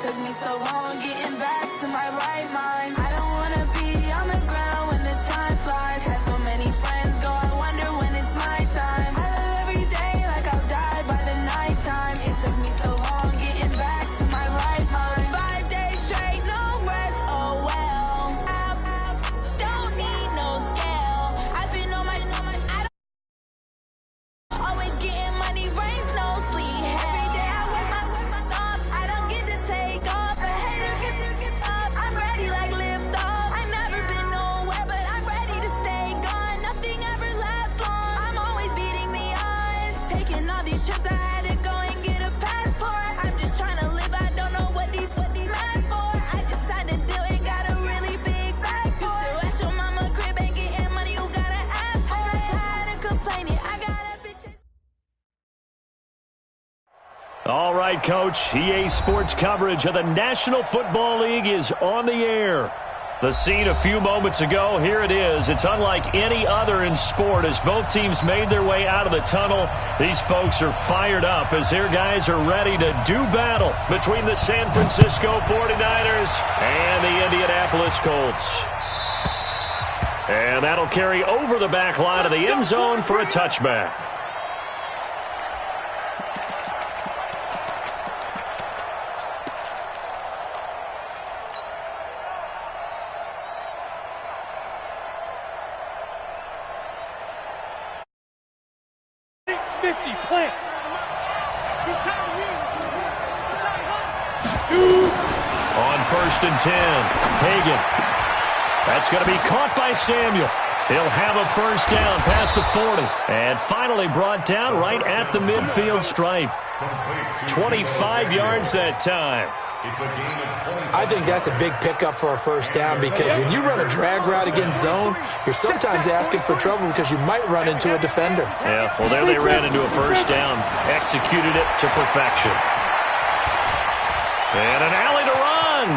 took me so long getting back to my right mind. I don't wanna be on the ground when the time flies. Had so many friends go, I wonder when it's my time. I live every day like I'll die by the nighttime. It took me so long getting back to my right mind. 5 days straight, no rest, oh well. I don't need no scale. I've been on my, I don't, always getting money, rains, no sleep. Every day I wear my thumb, I don't get to take off. A hater get off, I'm ready like lift off. I never been nowhere, but I'm ready to stay gone. Nothing ever lasts long, I'm always beating the odds. Taking all these trips, I had to go and get a passport. I'm just trying to live, I don't know what the mad for. I just signed a deal and got a really big bag for it. Still at your mama crib, ain't getting money, you gotta ask for it. I'm tired of complaining, I got a bitch. All right, Coach. EA Sports coverage of the National Football League is on the air. The scene a few moments ago, here it is. It's unlike any other in sport as both teams made their way out of the tunnel. These folks are fired up as their guys are ready to do battle between the San Francisco 49ers and the Indianapolis Colts. And that'll carry over the back line of the end zone for a touchback. On 1st and 10, Hagan. That's going to be caught by Samuel. He'll have a first down past the 40. And finally brought down right at the midfield stripe. 25 yards that time. I think that's a big pickup for a first down because when you run a drag route against zone, you're sometimes asking for trouble because you might run into a defender. Yeah, well, there they ran into a first down. Executed it to perfection. And an alley to run.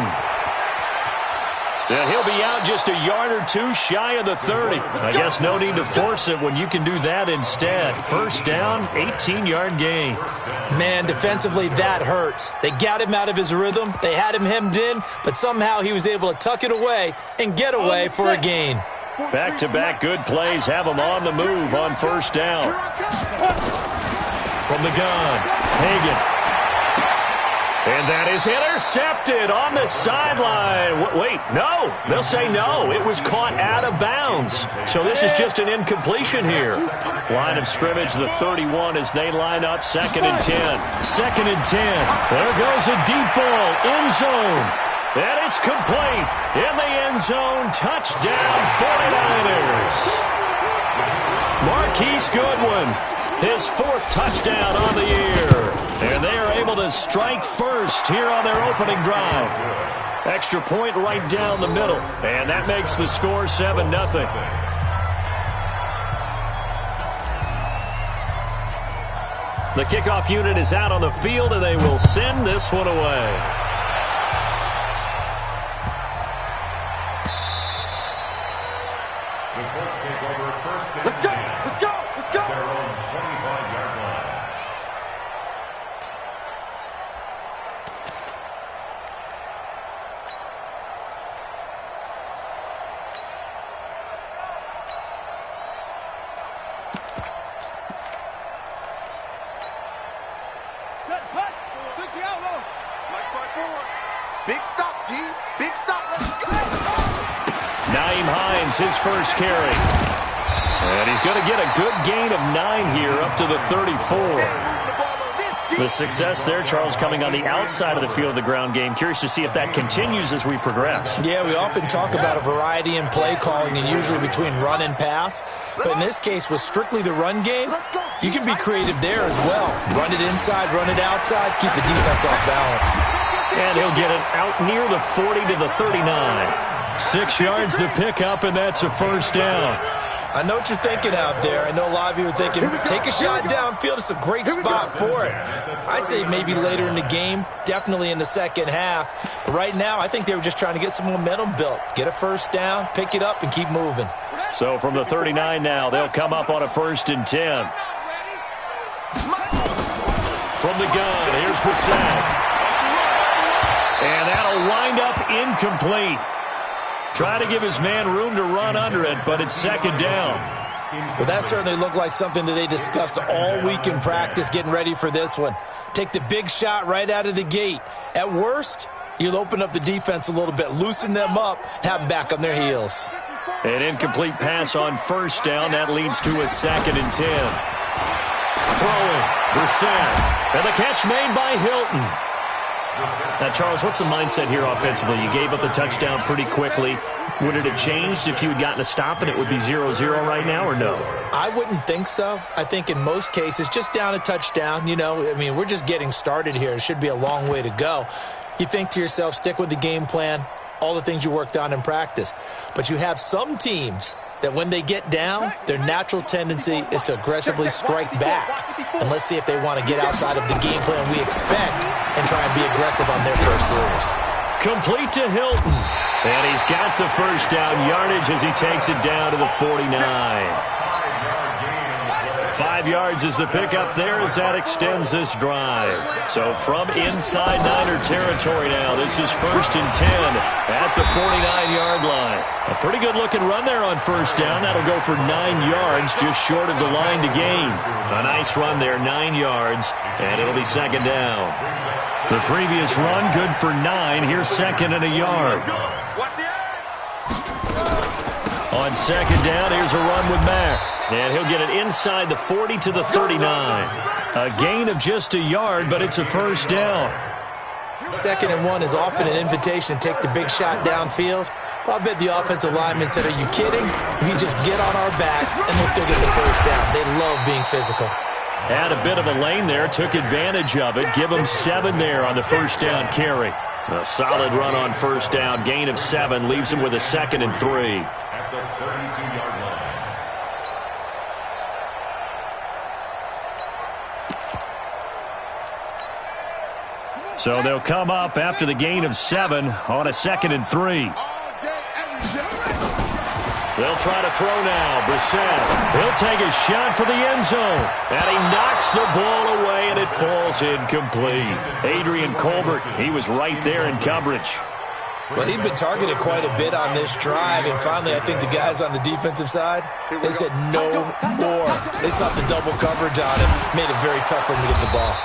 And he'll be out just a yard or two shy of the 30. I guess no need to force it when you can do that instead. First down, 18-yard gain. Man, defensively, that hurts. They got him out of his rhythm. They had him hemmed in, but somehow he was able to tuck it away and get away for a gain. Back-to-back good plays have him on the move on first down. From the gun, Hagan. And that is intercepted on the sideline. Wait, no. They'll say no. It was caught out of bounds. So this is just an incompletion here. Line of scrimmage, the 31 as they line up 2nd and 10. 2nd and 10. There goes a deep ball. End zone. And it's complete. In the end zone. Touchdown 49ers. Marquise Goodwin. His 4th touchdown on the year. And they are able to strike first here on their opening drive. Extra point right down the middle. And that makes the score 7-0. The kickoff unit is out on the field, and they will send this one away. Let's go! Let's go! Let's go! Their own 25-yard line. Set, putt! 60 out low. Like 5-4. Big stop, D. Big stop. Let's go! Naeem Hines, his first carry. And he's going to get a good gain of 9 here up to the 34. The success there, Charles, coming on the outside of the field of the ground game. Curious to see if that continues as we progress. Yeah, we often talk about a variety in play calling and usually between run and pass. But in this case, with strictly the run game, you can be creative there as well. Run it inside, run it outside, keep the defense off balance. And he'll get it out near the 40 to the 39. 6 yards the pickup, and that's a first down. I know what you're thinking out there. I know a lot of you are thinking, take a shot downfield. It's a great spot for it. I'd say maybe later in the game, definitely in the second half. But right now, I think they were just trying to get some momentum built. Get a first down, pick it up, and keep moving. So from the 39 now, they'll come up on a 1st and 10. From the gun, here's Brissett. incomplete. Try to give his man room to run under it, but it's second down. Well, that certainly looked like something that they discussed all week in practice getting ready for this one. Take the big shot right out of the gate. At worst, you'll open up the defense a little bit, loosen them up, and have them back on their heels. An incomplete pass on first down. That leads to a 2nd and 10. Throwing, Brissett. And the catch made by Hilton. Now, Charles, what's the mindset here offensively? You gave up the touchdown pretty quickly. Would it have changed if you had gotten a stop and it would be 0-0 right now, or no? I wouldn't think so. I think in most cases, just down a touchdown, we're just getting started here. It should be a long way to go. You think to yourself, stick with the game plan, all the things you worked on in practice. But you have some teams that when they get down, their natural tendency is to aggressively strike back. And let's see if they want to get outside of the game plan we expect and try and be aggressive on their first series. Complete to Hilton. And he's got the first down yardage as he takes it down to the 49. 5 yards is the pickup there as that extends this drive. So from inside Niner territory now, this is 1st and 10 at the 49-yard line. A pretty good-looking run there on first down. That'll go for 9 yards, just short of the line to gain. A nice run there, 9 yards, and it'll be second down. The previous run, good for 9. Here's 2nd and a yard. On second down, here's a run with Mack. And he'll get it inside the 40 to the 39. A gain of just a yard, but it's a first down. 2nd and 1 is often an invitation to take the big shot downfield. I'll bet the offensive lineman said, are you kidding? We just get on our backs, and we'll still get the first down. They love being physical. Had a bit of a lane there, took advantage of it. Give him 7 there on the first down carry. A solid run on first down. Gain of 7 leaves him with a 2nd and 3. At the 32-yard line. So they'll come up after the gain of 7 on a 2nd and 3. They'll try to throw now. Brissett. He'll take a shot for the end zone. And he knocks the ball away, and it falls incomplete. Adrian Colbert, he was right there in coverage. Well, he'd been targeted quite a bit on this drive, and finally I think the guys on the defensive side, they said no more. They sought the double coverage on him, made it very tough for him to get the ball.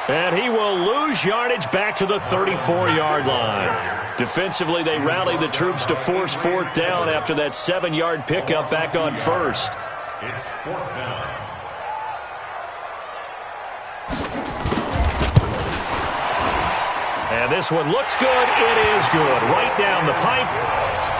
And he will lose yardage back to the 34-yard line. Defensively, they rallied the troops to force 4th down after that 7-yard pickup back on first. It's 4th down. And this one looks good. It is good. Right down the pipe.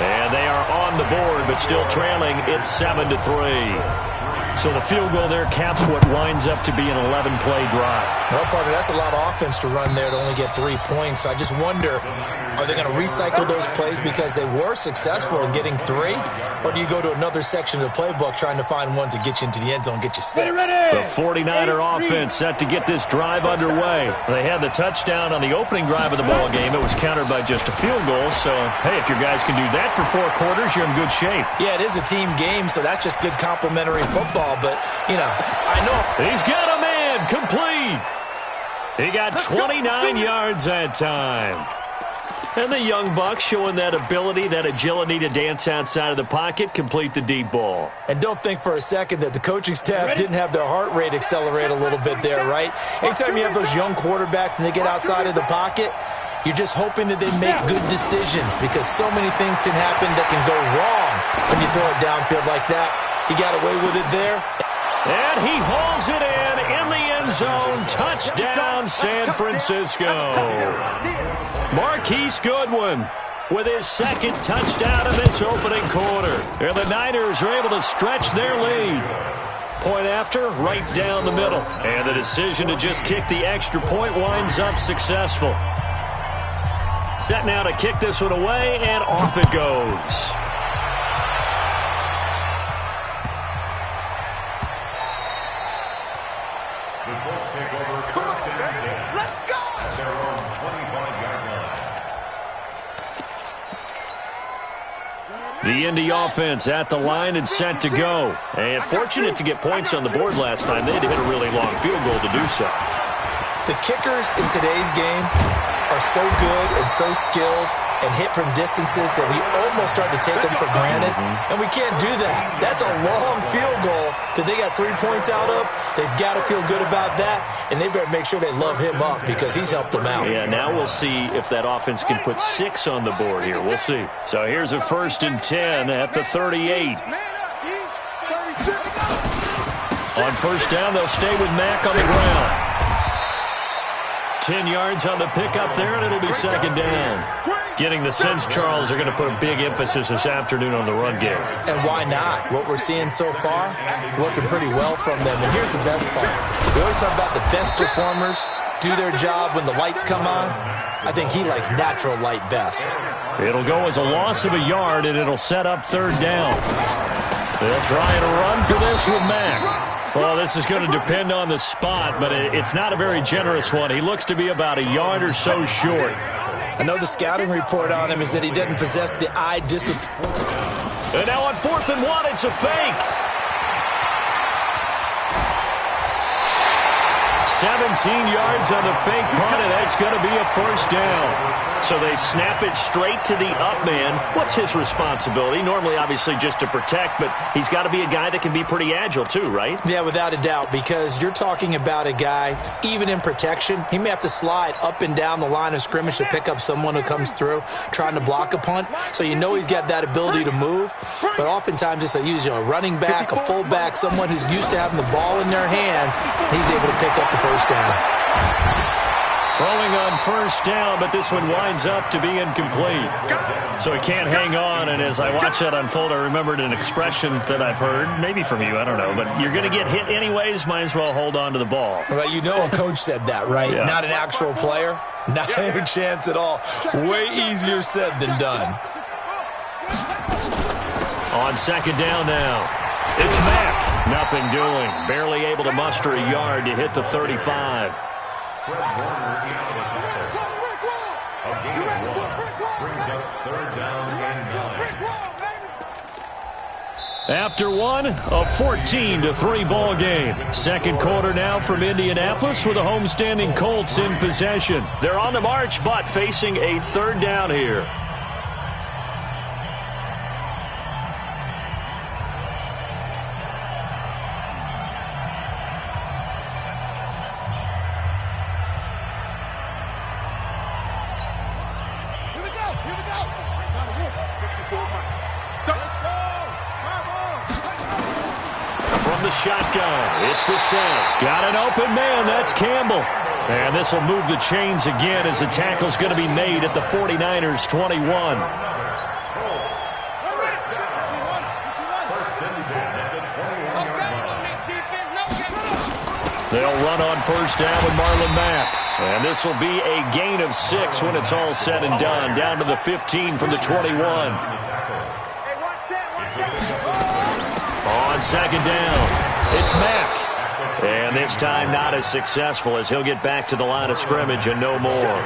And they are on the board, but still trailing. It's 7-3. So the field goal there caps what winds up to be an 11-play drive. Well, partner, that's a lot of offense to run there to only get 3 points. I just wonder, are they going to recycle those plays because they were successful in getting 3? Or do you go to another section of the playbook trying to find ones that get you into the end zone, get you 6? The 49er offense set to get this drive underway. They had the touchdown on the opening drive of the ball game. It was countered by just a field goal. So, hey, if your guys can do that for 4 quarters, you're in good shape. Yeah, it is a team game, so that's just good complimentary football. But, I know. He's got a man complete. He got 29 yards that time. And the young buck showing that ability, that agility to dance outside of the pocket, complete the deep ball. And don't think for a second that the coaching staff didn't have their heart rate accelerate a little bit there, right? Anytime you have those young quarterbacks and they get outside of the pocket, you're just hoping that they make good decisions because so many things can happen that can go wrong when you throw it downfield like that. He got away with it there. And he hauls it in the end zone. Touchdown, San Francisco. Marquise Goodwin with his 2nd touchdown of this opening quarter. And the Niners are able to stretch their lead. Point after, right down the middle. And the decision to just kick the extra point winds up successful. Set now to kick this one away, and off it goes. The Indy offense at the line and set to go. And fortunate to get points on the board last time. They had to hit a really long field goal to do so. The kickers in today's game are so good and so skilled and hit from distances that we almost start to take them for granted, and we can't do that. That's a long field goal that they got 3 points out of. They've got to feel good about that, and they better make sure they love him up because he's helped them out. Yeah, now we'll see if that offense can put 6 on the board here. We'll see. So here's a 1st and 10 at the 38. On 1st down, they'll stay with Mack on the ground. 10 yards on the pickup there, and it'll be 2nd down. Getting the sense Charles are going to put a big emphasis this afternoon on the run game. And why not? What we're seeing so far, working pretty well from them. And here's the best part. We always talk about the best performers do their job when the lights come on. I think he likes natural light best. It'll go as a loss of a yard, and it'll set up 3rd down. They'll try and run for this with Mack. Well, this is going to depend on the spot, but it's not a very generous one. He looks to be about a yard or so short. I know the scouting report on him is that he doesn't possess the eye discipline. And now on 4th and 1, it's a fake. 17 yards on the fake punt, and that's going to be a 1st down. So they snap it straight to the up man. What's his responsibility? Normally, obviously, just to protect, but he's got to be a guy that can be pretty agile too, right? Yeah, without a doubt, because you're talking about a guy, even in protection, he may have to slide up and down the line of scrimmage to pick up someone who comes through trying to block a punt. So you know he's got that ability to move, but oftentimes it's usually a running back, a fullback, someone who's used to having the ball in their hands, and he's able to pick up the 1st down. Throwing on 1st down, but this one winds up to be incomplete. So he can't hang on, and as I watch that unfold, I remembered an expression that I've heard, maybe from you, I don't know, but you're going to get hit anyways, might as well hold on to the ball. Well, you know a coach said that, right? Yeah. Not an actual player. Not a chance at all. Way easier said than done. On 2nd down now, it's Mack. Nothing doing. Barely able to muster a yard to hit the 35. Fred Warner in the tackle. A gain of 1 brings up 3rd down and 9. After one, a 14-3 ball game. 2nd quarter now from Indianapolis with the homestanding Colts in possession. They're on the march, but facing a 3rd down here. Shotgun. It's Bissett. Got an open man. That's Campbell. And this will move the chains again as the tackle's going to be made at the 49ers' 21. They'll run on 1st down with Marlon Mack. And this will be a gain of 6 when it's all said and done. Down to the 15 from the 21. On 2nd down, it's Mack. And this time not as successful as he'll get back to the line of scrimmage and no more.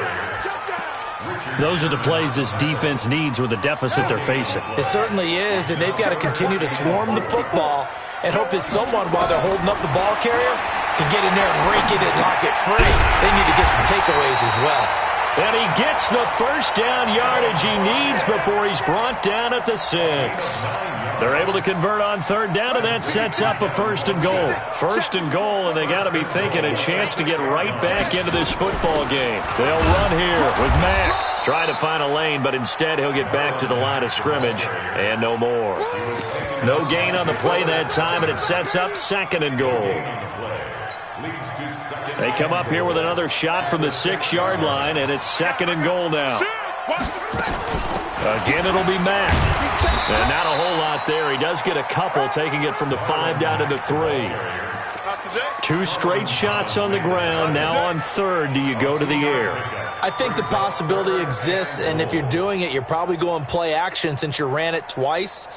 Those are the plays this defense needs with the deficit they're facing. It certainly is, and they've got to continue to swarm the football and hope that someone, while they're holding up the ball carrier, can get in there and rake it and knock it free. They need to get some takeaways as well. And he gets the 1st down yardage he needs before he's brought down at the 6. They're able to convert on 3rd down, and that sets up a 1st and goal. 1st and goal, and they got to be thinking a chance to get right back into this football game. They'll run here with Mack. Trying to find a lane, but instead he'll get back to the line of scrimmage and no more. No gain on the play that time, and it sets up 2nd and goal. They come up here with another shot from the 6-yard line, and it's 2nd and goal now. Again, it'll be Mack. And not a whole lot there. He does get a couple, taking it from the 5 down to the 3. 2 straight shots on the ground. Now on 3rd, do you go to the air? I think the possibility exists, and if you're doing it, you're probably going play action since you ran it twice.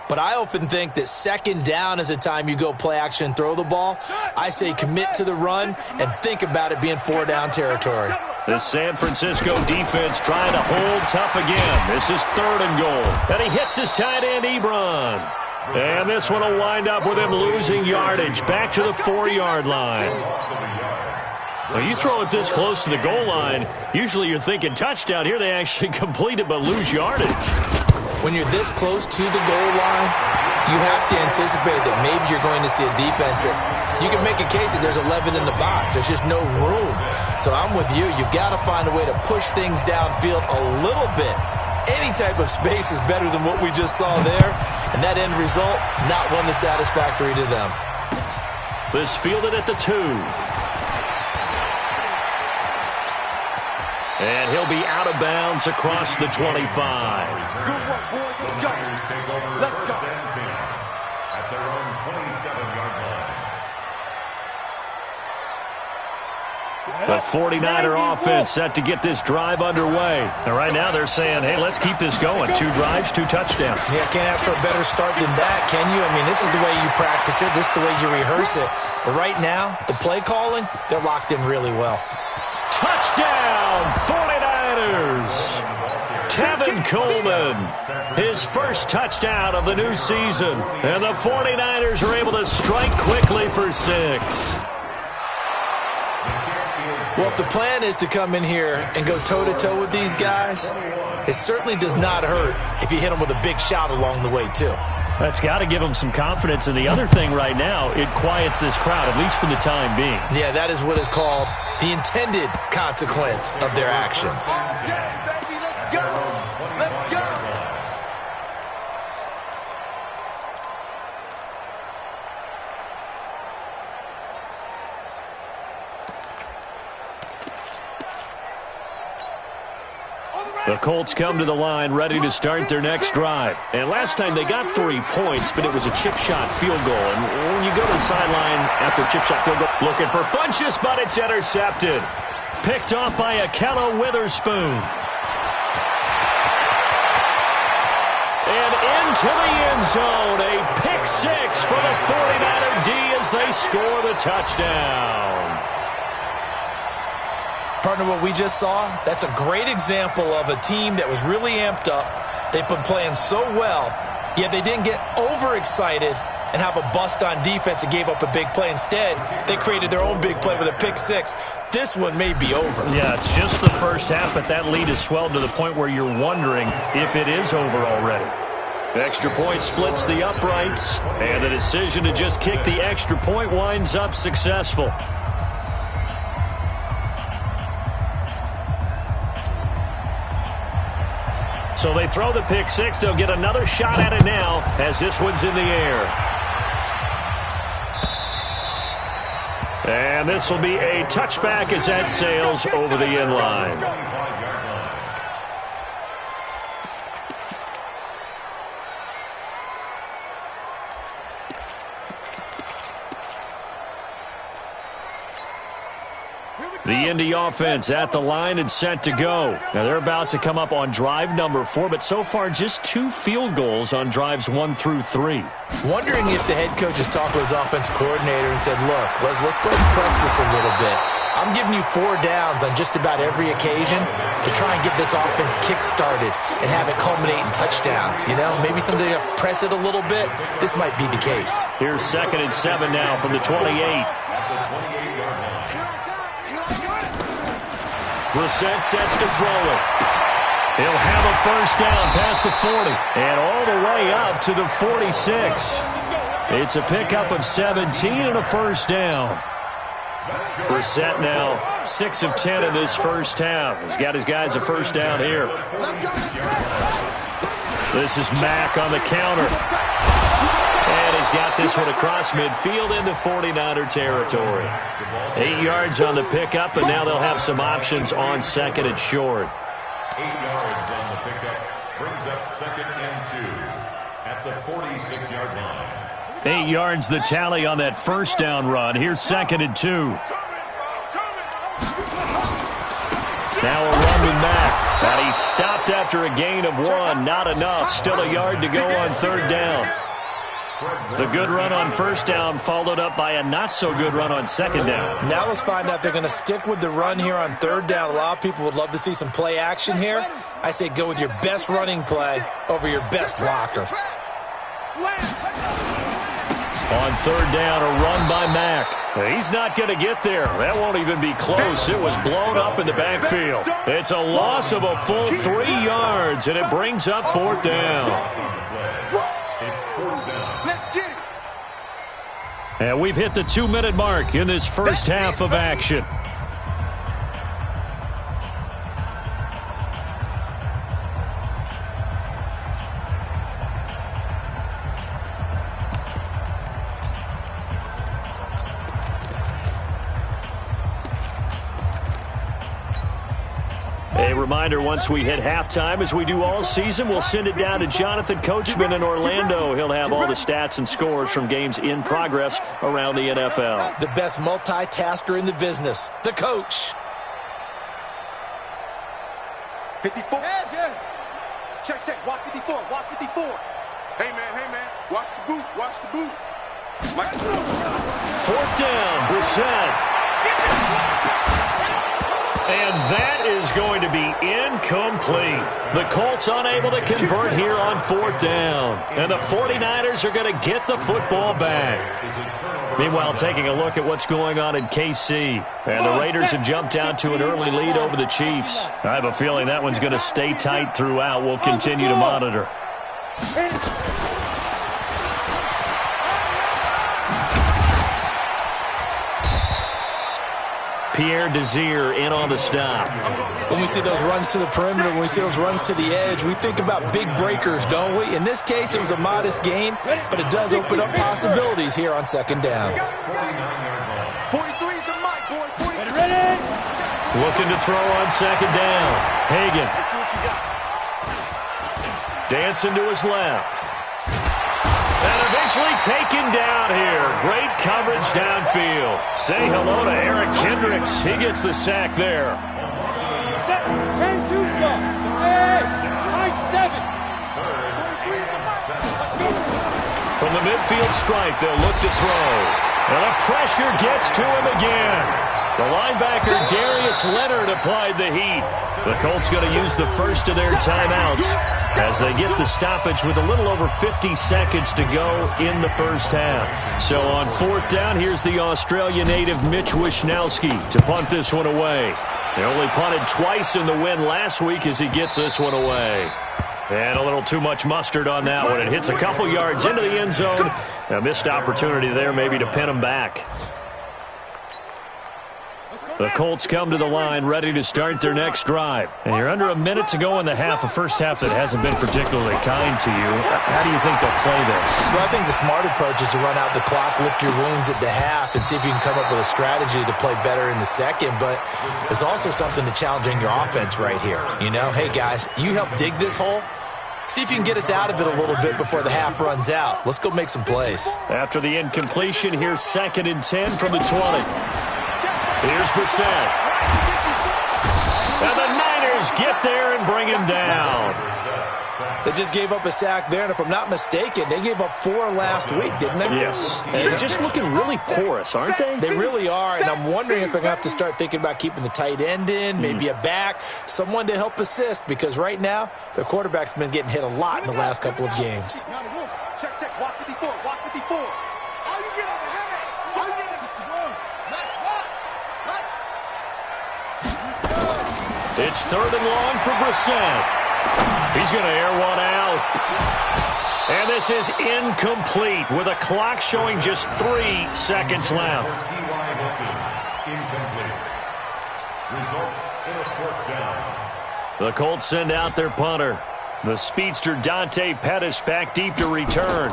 But I often think that 2nd down is the time you go play action and throw the ball. I say commit to the run and think about it being 4-down territory. The San Francisco defense trying to hold tough again. This is 3rd and goal. And he hits his tight end, Ebron. And this one will wind up with him losing yardage back to the 4-yard line. Well, you throw it this close to the goal line, usually you're thinking touchdown. Here they actually complete it but lose yardage. When you're this close to the goal line, you have to anticipate that maybe you're going to see a defense that you can make a case that there's 11 in the box. There's just no room. So I'm with you. You've got to find a way to push things downfield a little bit. Any type of space is better than what we just saw there. And that end result, not one that's satisfactory to them. This fielded at the 2. And he'll be out of bounds across the 25. Good work, boys. Let's go. Take over Let's go. first and 10 at their own 27-yard line. The 49er offense set to get this drive underway. And right now they're saying, hey, let's keep this going. 2 drives, 2 touchdowns. Yeah, can't ask for a better start than that, can you? I mean, this is the way you practice it. This is the way you rehearse it. But right now, the play calling, they're locked in really well. Touchdown, 49ers. Tevin Coleman, his first touchdown of the new season. And the 49ers are able to strike quickly for 6. Well, if the plan is to come in here and go toe-to-toe with these guys, it certainly does not hurt if you hit them with a big shot along the way, too. That's got to give them some confidence. And the other thing right now, it quiets this crowd, at least for the time being. Yeah, that is what is called the intended consequence of their actions. Baby, let's go. Let's go. The Colts come to the line ready to start their next drive. And last time they got 3 points, but it was a chip shot field goal. And when you go to the sideline after a chip shot field goal, looking for Funchess, but it's intercepted. Picked off by Akella Witherspoon. And into the end zone, a pick 6 for the 49er D as they score the touchdown. Partner, what we just saw, that's a great example of a team that was really amped up. They've been playing so well, yet they didn't get overexcited and have a bust on defense and gave up a big play. Instead, they created their own big play with a pick 6. This one may be over. Yeah, it's just the first half, but that lead has swelled to the point where you're wondering if it is over already. Extra point splits the uprights, and the decision to just kick the extra point winds up successful. So they throw the pick 6. They'll get another shot at it now as this one's in the air. And this will be a touchback as that sails over the end line. The Indy offense at the line and set to go. Now they're about to come up on drive number 4, but so far just 2 field goals on drives 1 through 3. Wondering if the head coach has talked with his offensive coordinator and said, look, let's go and press this a little bit. I'm giving you 4 downs on just about every occasion to try and get this offense kick-started and have it culminate in touchdowns. You know, maybe something to press it a little bit. This might be the case. Here's 2nd and 7 now from the 28. Brissett sets to throw it. He'll have a first down past the 40 and all the way up to the 46. It's a pickup of 17 and a first down. Brissett now 6 of 10 in this first half. He's got his guys a first down here. This is Mack on the counter. And he's got this one across midfield into 49er territory. 8 yards on the pickup, and now they'll have some options on 2nd and short. 8 yards on the pickup brings up 2nd and 2 at the 46-yard line. 8 yards the tally on that first down run. Here's 2nd and 2. Now a run with Mack. And he stopped after a gain of 1. Not enough. Still a yard to go on 3rd down. The good run on first down followed up by a not-so-good run on 2nd down. Now let's find out if they're going to stick with the run here on 3rd down. A lot of people would love to see some play action here. I say go with your best running play over your best blocker. On 3rd down, a run by Mack. He's not going to get there. That won't even be close. It was blown up in the backfield. It's a loss of a full 3 yards, and it brings up 4th down. Let's get it. And we've hit the 2-minute mark in this first half of action. A reminder, once we hit halftime, as we do all season, we'll send it down to Jonathan Coachman in Orlando. He'll have all the stats and scores from games in progress around the NFL. The best multitasker in the business, the coach. 54. Check. Watch 54. Watch 54. Hey, man. Watch the boot. Watch the boot. 4th down, Brissett. And that is going to be incomplete. The Colts unable to convert here on 4th down. And the 49ers are going to get the football back. Meanwhile, taking a look at what's going on in KC. And the Raiders have jumped out to an early lead over the Chiefs. I have a feeling that one's going to stay tight throughout. We'll continue to monitor. Pierre Desir in on the stop. When we see those runs to the perimeter, when we see those runs to the edge, we think about big breakers, don't we? In this case, it was a modest gain, but it does open up possibilities here on 2nd down. 43's the mic, boy. 43. Ready? Looking to throw on 2nd down. Hagan. Dancing to his left. And eventually taken down here. Great coverage downfield. Say hello to Eric Kendricks. He gets the sack there. From the midfield stripe, they'll look to throw. And the pressure gets to him again. The linebacker, Darius Leonard, applied the heat. The Colts going to use the first of their timeouts as they get the stoppage with a little over 50 seconds to go in the first half. So on 4th down, here's the Australia native Mitch Wishnowski to punt this one away. They only punted twice in the win last week as he gets this one away. And a little too much mustard on that one. It hits a couple yards into the end zone. A missed opportunity there maybe to pin him back. The Colts come to the line ready to start their next drive. And you're under a minute to go in the half, a first half that hasn't been particularly kind to you. How do you think they'll play this? Well, I think the smart approach is to run out the clock, lick your wounds at the half, and see if you can come up with a strategy to play better in the second. But there's also something to challenging your offense right here. You know, hey, guys, you help dig this hole. See if you can get us out of it a little bit before the half runs out. Let's go make some plays. After the incompletion, here's 2nd and 10 from the 20. Here's Brissett. And the Niners get there and bring him down. They just gave up a sack there, and if I'm not mistaken, they gave up 4 last week, didn't they? Yes. And they're just looking really porous, aren't they? They really are, and I'm wondering if they're going to have to start thinking about keeping the tight end in, maybe a back, someone to help assist, because right now, their quarterback's been getting hit a lot in the last couple of games. Check. Watch 54. Watch 54. All you get is a hammer. All you get is a match. It's 3rd and long for Brissett. He's going to air one out. And this is incomplete with a clock showing just 3 seconds left. Results in a 4th down. The Colts send out their punter. The speedster Dante Pettis back deep to return.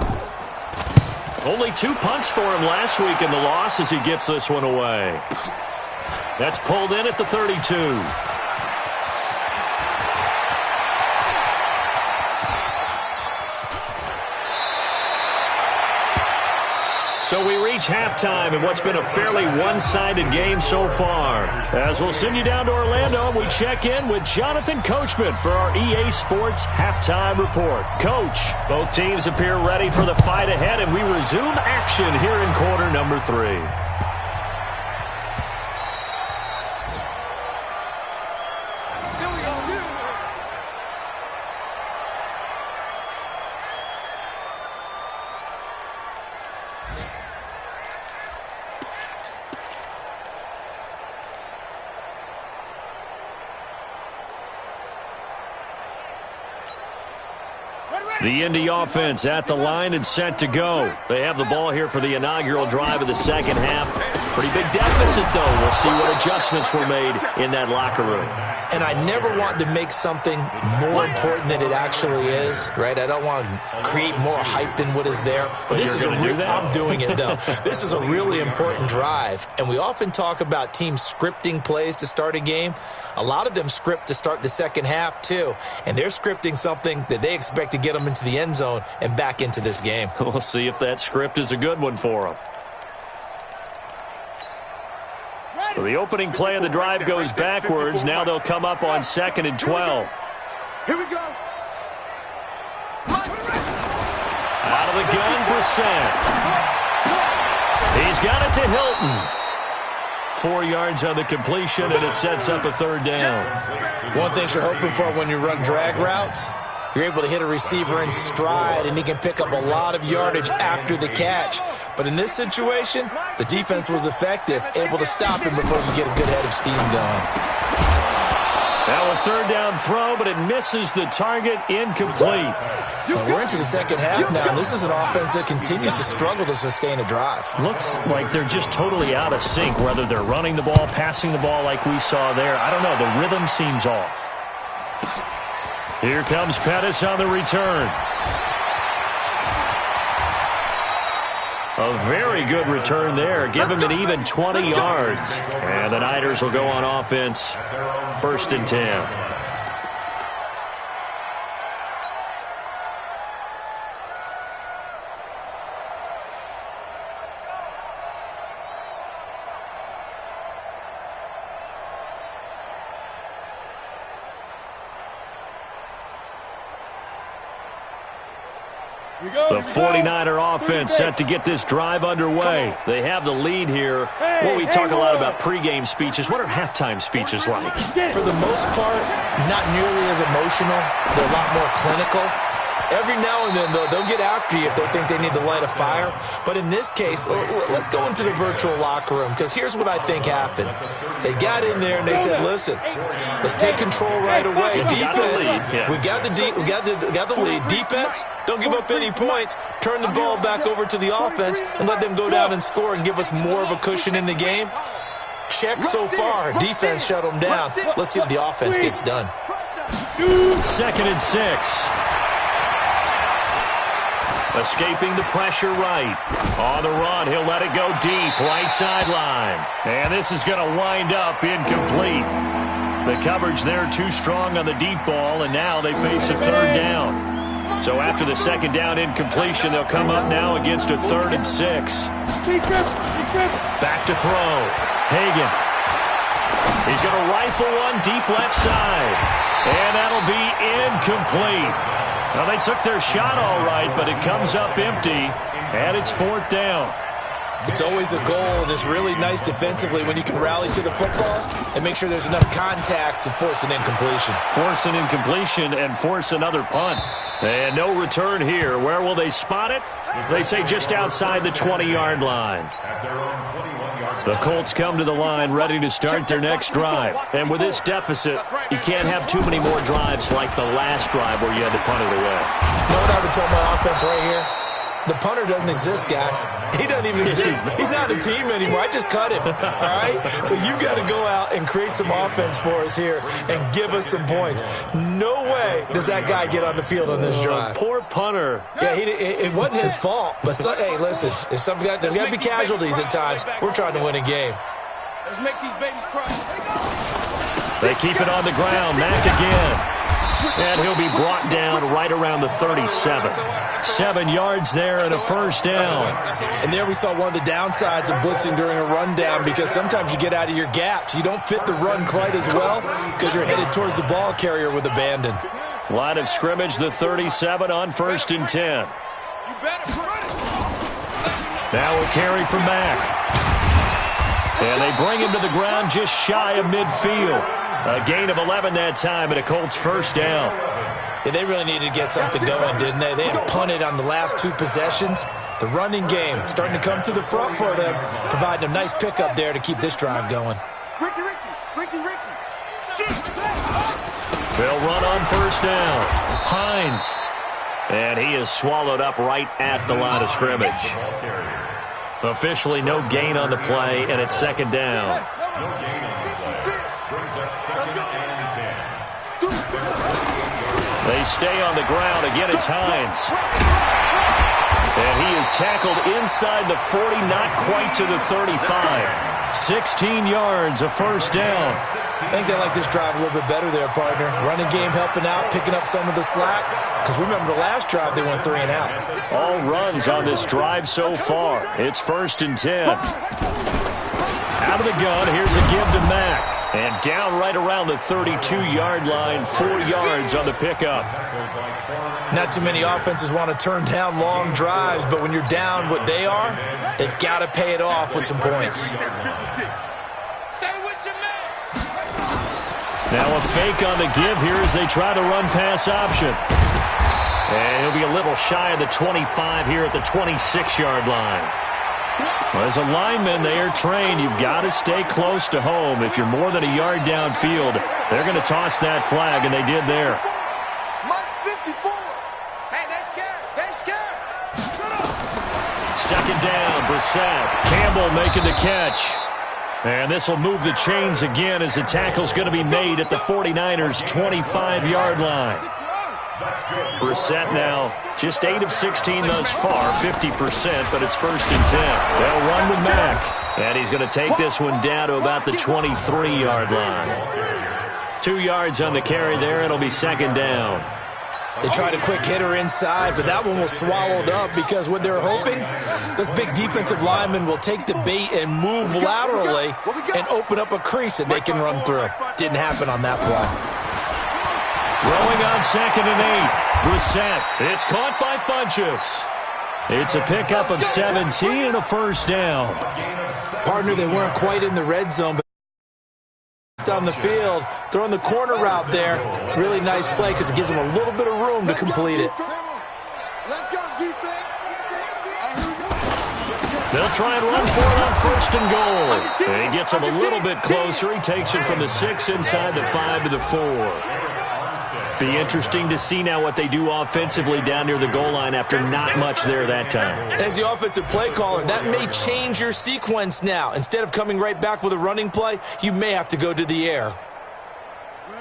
Only 2 punts for him last week in the loss as he gets this one away. That's pulled in at the 32. So we reach halftime in what's been a fairly one-sided game so far. As we'll send you down to Orlando, we check in with Jonathan Coachman for our EA Sports Halftime Report. Coach, both teams appear ready for the fight ahead, and we resume action here in quarter number 3. The Indy offense at the line and set to go. They have the ball here for the inaugural drive of the second half. Pretty big deficit, though. We'll see what adjustments were made in that locker room. And I never want to make something more important than it actually is, right? I don't want to create more hype than what is there. But this is I'm doing it, though. This is a really important drive. And we often talk about teams scripting plays to start a game. A lot of them script to start the second half, too. And they're scripting something that they expect to get them into the end zone and back into this game. We'll see if that script is a good one for them. So the opening play of the drive goes backwards. Now they'll come up on 2nd and 12. Here we go. Out of the gun, Brissett. He's got it to Hilton. 4 yards on the completion, and it sets up a third down. One thing you're hoping for when you run drag routes, you're able to hit a receiver in stride, and he can pick up a lot of yardage after the catch. But in this situation, the defense was effective, able to stop him before you get a good head of steam going. Now a third down throw, but it misses the target, incomplete. Now we're into the second half now, and this is an offense that continues to struggle to sustain a drive. Looks like they're just totally out of sync, whether they're running the ball, passing the ball like we saw there. I don't know. The rhythm seems off. Here comes Pettis on the return. A very good return there. Give him an even 20 yards. And the Niners will go on offense. 1st and 10. The 49er offense set to get this drive underway. They have the lead here. Well, we talk a lot about pregame speeches. What are halftime speeches like? For the most part, not nearly as emotional. They're a lot more clinical. Every now and then, though, they'll get after you if they think they need to light a fire. But in this case, let's go into the virtual locker room, because here's what I think happened. They got in there and they said, listen, let's take control right away. Defense, we got the lead. Defense, don't give up any points. Turn the ball back over to the offense and let them go down and score and give us more of a cushion in the game. Check so far. Defense shut them down. Let's see what the offense gets done. 2nd and 6. Escaping the pressure right. On the run, he'll let it go deep, right sideline. And this is going to wind up incomplete. The coverage there too strong on the deep ball, and now they face a third down. So after the second down incompletion, they'll come up now against a 3rd and 6. Back to throw. Hagan. He's going to rifle one deep left side. And that'll be incomplete. Well, they took their shot all right, but it comes up empty, and it's 4th down. It's always a goal, and it's really nice defensively when you can rally to the football and make sure there's enough contact to force an incompletion. Force an incompletion and force another punt. And no return here. Where will they spot it? They say just outside the 20-yard line. The Colts come to the line ready to start their next drive. And with this deficit, you can't have too many more drives like the last drive where you had to punt it away. You know what I would tell my offense right here? The punter doesn't exist, guys. He doesn't even exist. He's not a team anymore. I just cut him, all right? So you've got to go out and create some offense for us here and give us some points. No way does that guy get on the field on this drive. Poor punter. Yeah, it wasn't his fault. But, hey, listen, there's got to be casualties at times. We're trying to win a game. Let's make these babies cry. They keep it on the ground. Mack again. And he'll be brought down right around the 37. 7 yards there and a first down. And there we saw one of the downsides of blitzing during a rundown, because sometimes you get out of your gaps. You don't fit the run quite as well because you're headed towards the ball carrier with abandon. Line of scrimmage, the 37 on 1st and 10. Now a carry from Mack. And they bring him to the ground just shy of midfield. A gain of 11 that time and a Colts first down. Yeah, they really needed to get something going, didn't they? They had punted on the last 2 possessions. The running game starting to come to the front for them, providing a nice pickup there to keep this drive going. They'll run on first down. Hines. And he is swallowed up right at the line of scrimmage. Officially no gain on the play, and it's second down. No gain on the play. Brings up 2nd and 10. They stay on the ground. Again, it's Hines. And he is tackled inside the 40, not quite to the 35. 16 yards, a first down. I think they like this drive a little bit better there, partner. Running game helping out, picking up some of the slack. Because remember, the last drive they went 3 and out. All runs on this drive so far. It's 1st and 10. Out of the gun, here's a give to Mack. And down right around the 32-yard line, 4 yards on the pickup. Not too many offenses want to turn down long drives, but when you're down what they are, they've got to pay it off with some points. Now a fake on the give here as they try to run pass option. And he'll be a little shy of the 25 here at the 26-yard line. Well, as a lineman, they are trained. You've got to stay close to home. If you're more than a yard downfield, they're going to toss that flag, and they did there. Second down, Brissett. Campbell making the catch. And this will move the chains again as the tackle's going to be made at the 49ers' 25-yard line. Brissett now just 8 of 16 thus far, 50%, but it's 1st and 10. They'll run with Mack. And he's going to take this one down to about the 23-yard line. 2 yards on the carry there. It'll be second down. They tried a quick hitter inside, but that one was swallowed up because what they're hoping, this big defensive lineman will take the bait and move laterally and open up a crease that they can run through. Didn't happen on that play. Throwing on 2nd and 8. Brissett. It's caught by Funchess. It's a pickup of 17 and a first down. Partner, they weren't quite in the red zone, but down the field, throwing the corner route there. Really nice play because it gives them a little bit of room to complete it. They'll try and run for it on 1st and goal. And he gets them a little bit closer. He takes it from the 6 inside the 5 to the 4. Be interesting to see now what they do offensively down near the goal line after not much there that time. As the offensive play caller, that may change your sequence now. Instead of coming right back with a running play, you may have to go to the air.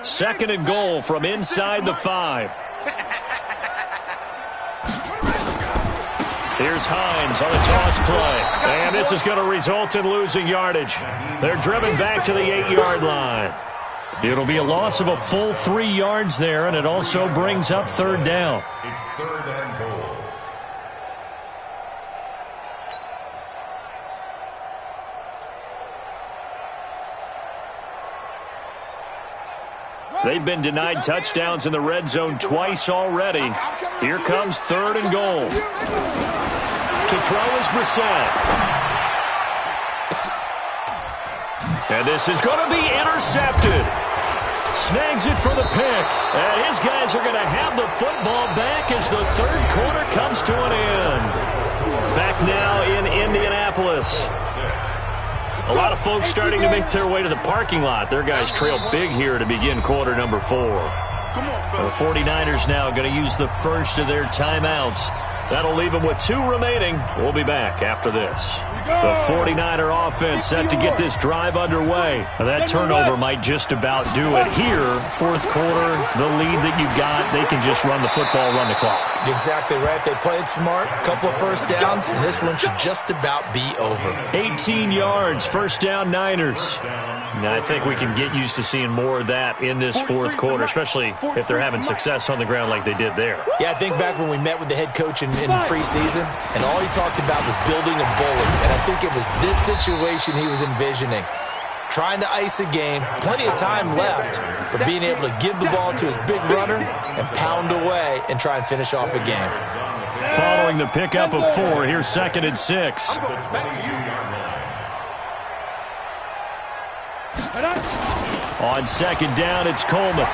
2nd and goal from inside the 5. Here's Hines on a toss play. And this is going to result in losing yardage. They're driven back to the 8-yard line. It'll be a loss of a full 3 yards there, and it also brings up 3rd down. It's 3rd and goal. They've been denied touchdowns in the red zone twice already. Here comes 3rd and goal. To throw is Brissett. And this is going to be intercepted. Snags it for the pick. And his guys are going to have the football back as the 3rd quarter comes to an end. Back now in Indianapolis. A lot of folks starting to make their way to the parking lot. Their guys trail big here to begin quarter number 4. The 49ers now going to use the first of their timeouts. That'll leave them with 2 remaining. We'll be back after this. The 49er offense set to get this drive underway. That turnover might just about do it here. 4th quarter, the lead that you've got, they can just run the football, run the clock. Exactly right. They played smart, a couple of first downs, and this one should just about be over. 18 yards, first down Niners. Now, I think we can get used to seeing more of that in this 4th quarter, especially if they're having success on the ground like they did there. Yeah, I think back when we met with the head coach in preseason, and all he talked about was building a bully. And I think it was this situation he was envisioning. Trying to ice a game, plenty of time left, but being able to give the ball to his big runner and pound away and try and finish off a game. Following the pickup of 4, here's 2nd and 6. On 2nd down, it's Coleman.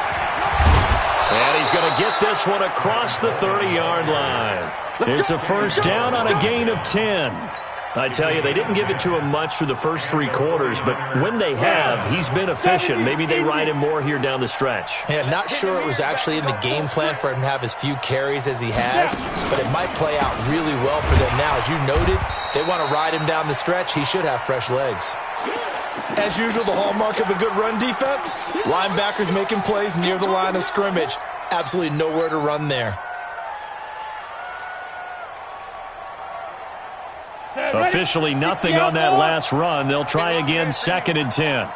And he's going to get this one across the 30-yard line. It's a first down on a gain of 10. I tell you, they didn't give it to him much through the first 3 quarters, but when they have, he's been efficient. Maybe they ride him more here down the stretch. Yeah, not sure it was actually in the game plan for him to have as few carries as he has, but it might play out really well for them now. As you noted, they want to ride him down the stretch. He should have fresh legs. As usual, the hallmark of a good run defense, linebackers making plays near the line of scrimmage. Absolutely nowhere to run there. Officially nothing on that last run. They'll try again, 2nd and 10.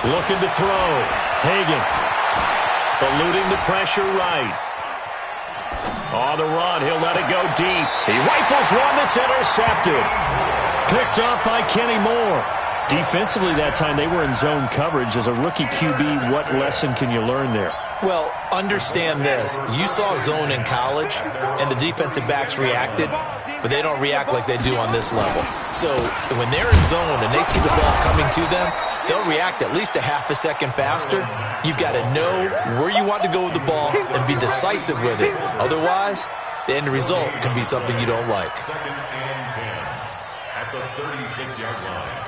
Looking to throw. Hagan eluding the pressure right. On the run, he'll let it go deep. He rifles one that's intercepted. Picked off by Kenny Moore. Defensively that time, they were in zone coverage. As a rookie QB, what lesson can you learn there? Well, understand this. You saw zone in college, and the defensive backs reacted, but they don't react like they do on this level. So when they're in zone and they see the ball coming to them, they'll react at least a half a second faster. You've got to know where you want to go with the ball and be decisive with it. Otherwise, the end result can be something you don't like. 2nd and 10 at the 36-yard line.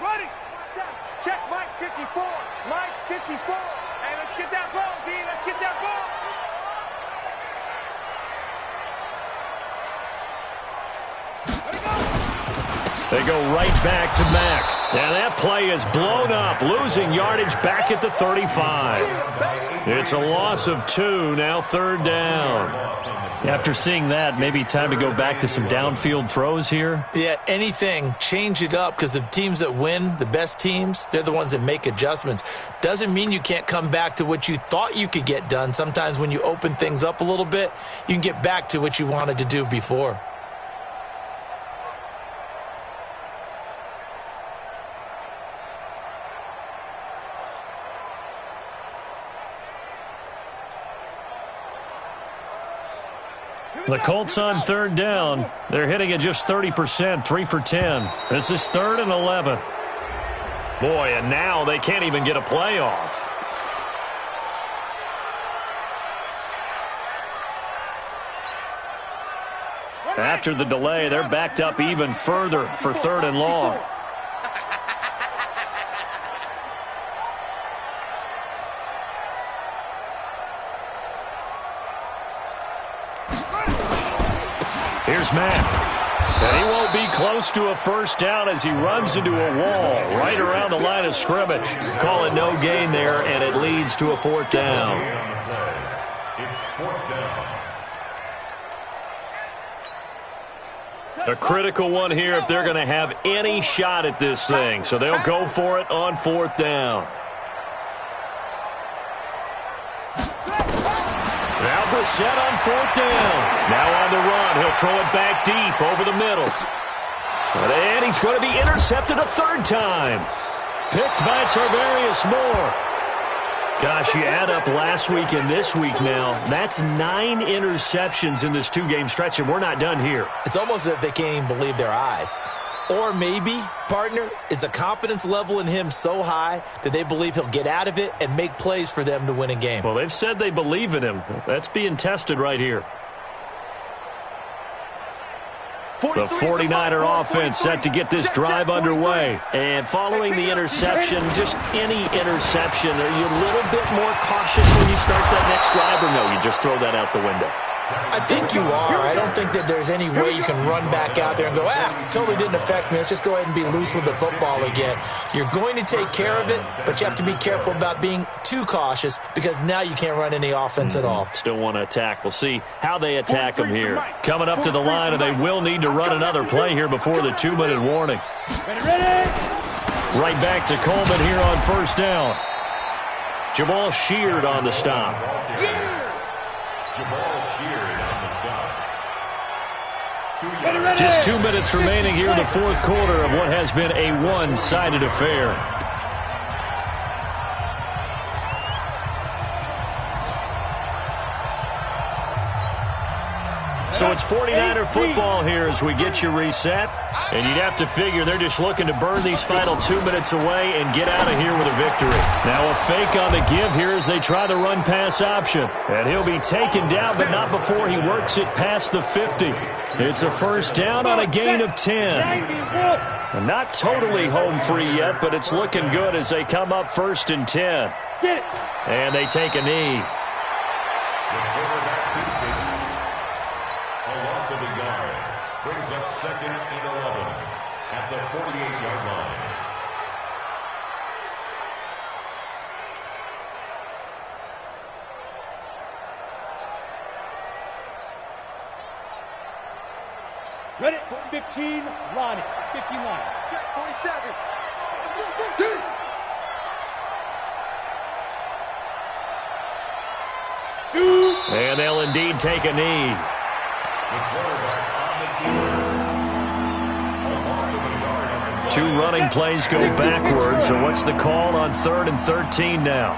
Ready. Check Mike 54. Mike 54. Hey, let's get that ball, D. Let's get that ball. They go right back to Mack. And that play is blown up, losing yardage back at the 35. It's a loss of 2, now 3rd down. After seeing that, maybe time to go back to some downfield throws here? Yeah, anything. Change it up, because the teams that win, the best teams, they're the ones that make adjustments. Doesn't mean you can't come back to what you thought you could get done. Sometimes when you open things up a little bit, you can get back to what you wanted to do before. The Colts on 3rd down. They're hitting at just 30%, 3 for 10. This is 3rd and 11. Boy, and now they can't even get a play off. After the delay, they're backed up even further for 3rd and long. Here's Mack. And he won't be close to a 1st down as he runs into a wall right around the line of scrimmage. Call it no gain there, and it leads to a 4th down. It's 4th down. A critical one here if they're going to have any shot at this thing. So they'll go for it on 4th down. Now Brissett on 4th down. Now on the run. He'll throw it back deep over the middle. And he's going to be intercepted a 3rd time. Picked by Tarvarius Moore. Gosh, you add up last week and this week now. That's 9 interceptions in this 2-game stretch, and we're not done here. It's almost as if they can't even believe their eyes. Or maybe, partner, is the confidence level in him so high that they believe he'll get out of it and make plays for them to win a game. Well, they've said they believe in him. That's being tested right here. The 49er offense set to get this drive underway. And following the interception, just any interception, are you a little bit more cautious when you start that next drive, or no, you just throw that out the window? I think you are. I don't think that there's any way you can run back out there and go, totally didn't affect me. Let's just go ahead and be loose with the football again. You're going to take care of it, but you have to be careful about being too cautious because now you can't run any offense at all. Still want to attack. We'll see how they attack them here. Coming up to the line, and they will need to run another play here before the 2-minute warning. Right back to Coleman here on 1st down. Jamal Sheard on the stop. Just 2 minutes remaining here in the 4th quarter of what has been a one-sided affair. So it's 49er football here as we get you reset. And you'd have to figure they're just looking to burn these final 2 minutes away and get out of here with a victory. Now a fake on the give here as they try the run-pass option. And he'll be taken down, but not before he works it past the 50. It's a first down on a gain of 10. And not totally home free yet, but it's looking good as they come up 1st and 10. And they take a knee. A loss of a yard brings up 2nd and 11 at the 48-yard line. Ready? 15, Lonnie. 15 line. Check 47. Shoot! And they'll indeed take a knee. The quarterback on the field. A loss of a yard on the 2 running plays go backwards, so what's the call on 3rd and 13 now?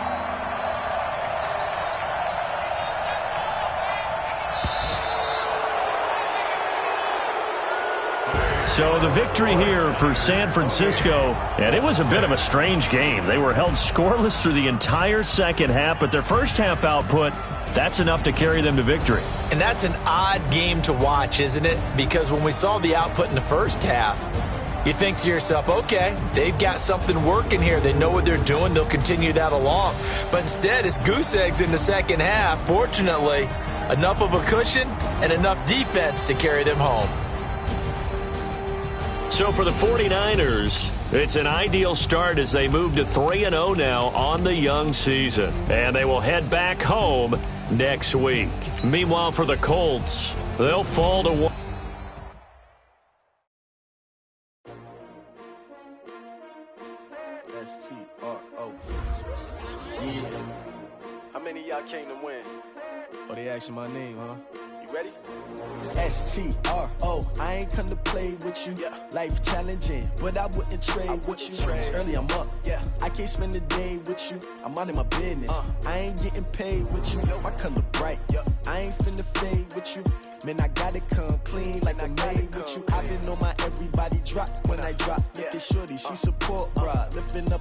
So the victory here for San Francisco, and it was a bit of a strange game. They were held scoreless through the entire second half, but their first half output, that's enough to carry them to victory. And that's an odd game to watch, isn't it? Because when we saw the output in the first half, you think to yourself, okay, they've got something working here. They know what they're doing. They'll continue that along. But instead, it's goose eggs in the second half. Fortunately, enough of a cushion and enough defense to carry them home. So for the 49ers, it's an ideal start as they move to 3-0 now on the young season. And they will head back home next week. Meanwhile, for the Colts, they'll fall to 1. S-T-R-O. Yeah. How many of y'all came to win? Oh, they asking my name, huh? You ready? S-T-R-O. I ain't come to play with you. Yeah. Life challenging, but I wouldn't trade with you. It's early, I'm up. Yeah. I can't spend the day with you. I'm minding my business. I ain't getting paid with you. My color bright. Yeah. I ain't finna fade with you. Man, I gotta come clean like I'm made with you. I've been on my everybody drop when I drop. Look at shorty, she support ride. Lifting up,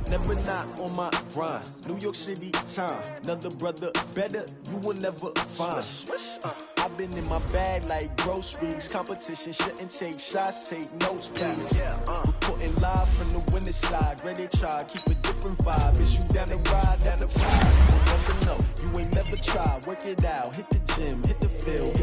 never not on my grind. New York City time. Another brother better, you will never find. I've been in my bag like groceries. Competition shouldn't take shots, take notes, please. Reporting live from the winning side. Ready to try, keep a different vibe. Is you down the ride, down the ride? You never know, you ain't never tried. Work it out, hit the gym, hit the field.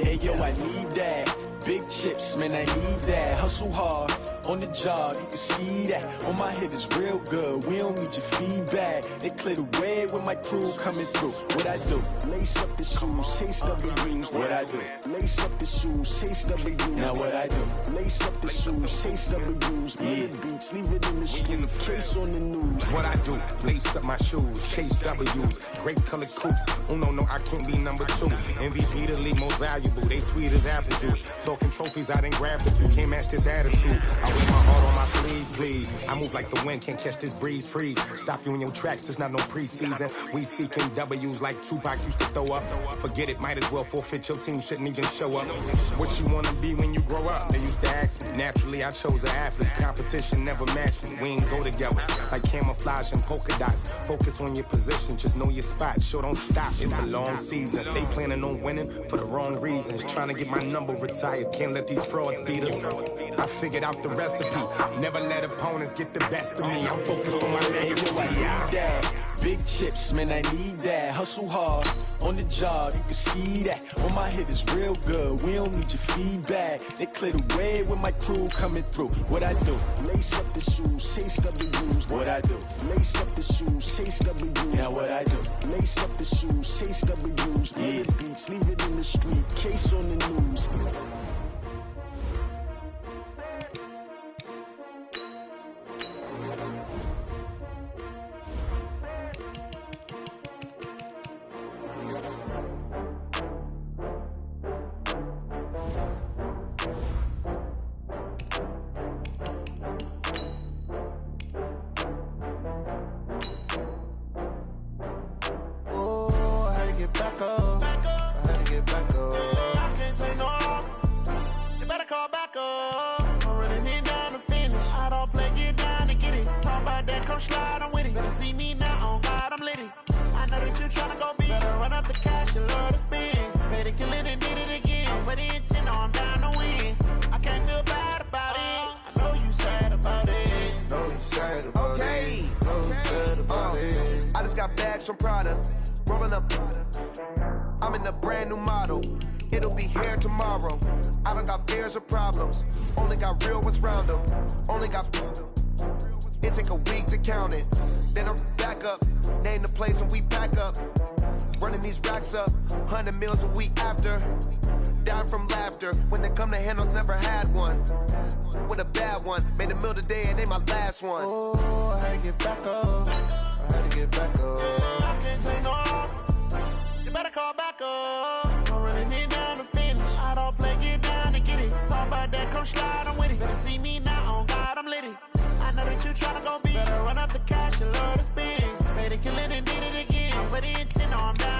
Hey yo, I need that. Big chips, man, I need that. Hustle hard, on the job, you can see that. On my head is real good, we don't need your feedback. They clear the way with my crew coming through. What I do? Lace up the shoes, chase W's. What I do? Lace up the shoes, chase W's. Now what I do? Lace up the shoes, chase W's. Yeah. Beats, leave it in the street, case on the news. What I do? Lace up my shoes, chase W's. Great colored coops. Oh no, I can't be number 2. MVP the league most valuable. They sweet as apple juice. Talking trophies, I didn't grab the few. Can't match this attitude. I wear my heart on my sleeve, please. I move like the wind, can't catch this breeze, freeze. Stop you in your tracks, there's not no preseason. We seeking W's like Tupac used to throw up. Forget it, might as well forfeit. Your team shouldn't even show up. What you wanna be when you grow up? They used to ask me. Naturally, I chose an athlete. Competition never matched me. We ain't go together like camouflage and polka dots. Focus on your position, just know your spot. Sure, don't stop. It's a long season. They planning on winning for the wrong reasons. Trying to get my number retired. Can't let these frauds beat us. I figured out the recipe. Never let opponents get the best of me. I'm focused on my legacy. I need that. Big chips, man, I need that. Hustle hard, on the job, you can see that. On my head is real good, we don't need your feedback. They clear the way with my crew coming through. What I do? Lace up the shoes, chase W's. What I do? Lace up the shoes, chase W's. Now what I do? Lace up the shoes, chase W's. Yeah. Beats, leave it in the street, case on the news. come slide, I'm with it. Better see me now, on God, I'm lit it. I know that you tryna go big. Better run up the cash, you love to spend. Better kill it and did it again. I'm with the intent, no, I'm down to win. I can't feel bad about it. I know you sad about it. Know you sad about it. Know you sad about it. I just got bags from Prada. Rolling up. I'm in a brand new model. It'll be here tomorrow. I don't got fears or problems. Only got real ones round them. Only got. It take a week to count it. Then I'm back up. Name the place and we pack up. Running these racks up. 100 meals a week after. Down from laughter. When it come to handles, never had one. With a bad one. Made a meal today and they my last one. Oh, I had to get back up. I had to get back up. I can't take no loss. You better call back up. I'm running it down to finish. I don't play, get down to get it. Talk about that, come slide, I'm with it. Better see me now, on God, I'm lit it. I know that you tryna go big. Better run up the cash, you love to spend. Better kill it and did it again. I'm with the intent, no, I'm down.